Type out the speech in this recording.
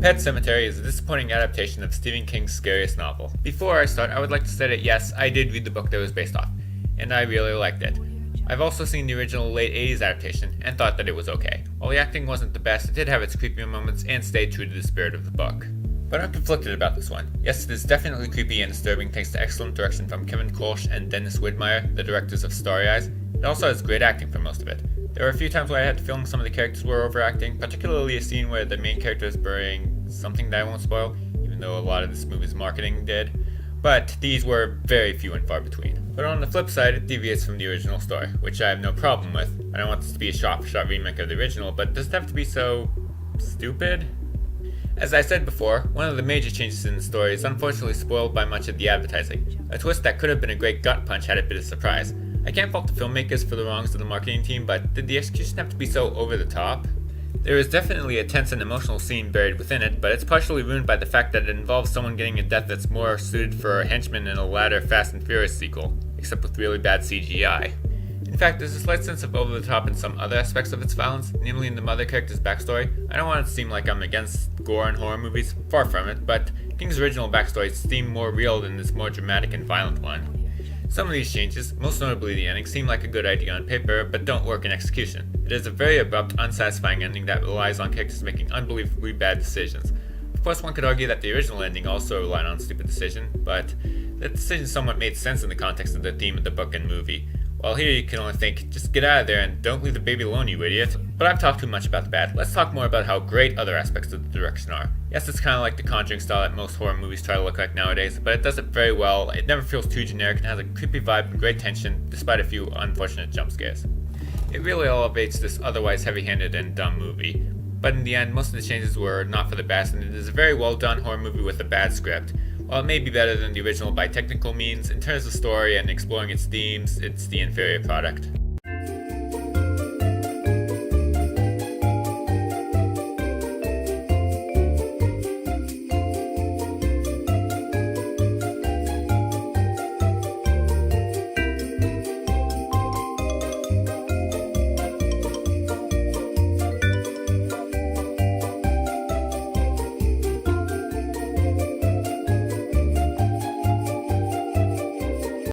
Pet Sematary is a disappointing adaptation of Stephen King's scariest novel. Before I start, I would like to say that yes, I did read the book that it was based off, and I really liked it. I've also seen the original late 80s adaptation and thought that it was okay. While the acting wasn't the best, it did have its creepy moments and stayed true to the spirit of the book. But I'm conflicted about this one. Yes, it is definitely creepy and disturbing thanks to excellent direction from Kevin Kolsch and Dennis Widmeyer, the directors of Starry Eyes. It also has great acting for most of it. There were a few times where I had to feel some of the characters were overacting, particularly a scene where the main character is burying something that I won't spoil, even though a lot of this movie's marketing did. But these were very few and far between. But on the flip side, it deviates from the original story, which I have no problem with. I don't want this to be a shot-for-shot remake of the original, but does it have to be so stupid? As I said before, one of the major changes in the story is unfortunately spoiled by much of the advertising, a twist that could have been a great gut punch had it been a surprise. I can't fault the filmmakers for the wrongs of the marketing team, but did the execution have to be so over the top? There is definitely a tense and emotional scene buried within it, but it's partially ruined by the fact that it involves someone getting a death that's more suited for a henchman in a latter Fast and Furious sequel, except with really bad CGI. In fact, there's a slight sense of over the top in some other aspects of its violence, namely in the mother character's backstory. I don't want it to seem like I'm against gore in horror movies, far from it, but King's original backstory seemed more real than this more dramatic and violent one. Some of these changes, most notably the ending, seem like a good idea on paper, but don't work in execution. It is a very abrupt, unsatisfying ending that relies on characters making unbelievably bad decisions. Of course, one could argue that the original ending also relied on stupid decision, but that decision somewhat made sense in the context of the theme of the book and movie. While here you can only think, just get out of there and don't leave the baby alone, you idiot. But I've talked too much about the bad. Let's talk more about how great other aspects of the direction are. Yes, it's kind of like the Conjuring style that most horror movies try to look like nowadays, but it does it very well. It never feels too generic and has a creepy vibe and great tension, despite a few unfortunate jump scares. It really elevates this otherwise heavy-handed and dumb movie. But in the end, most of the changes were not for the best, and it is a very well done horror movie with a bad script. While it may be better than the original by technical means, in terms of story and exploring its themes, it's the inferior product.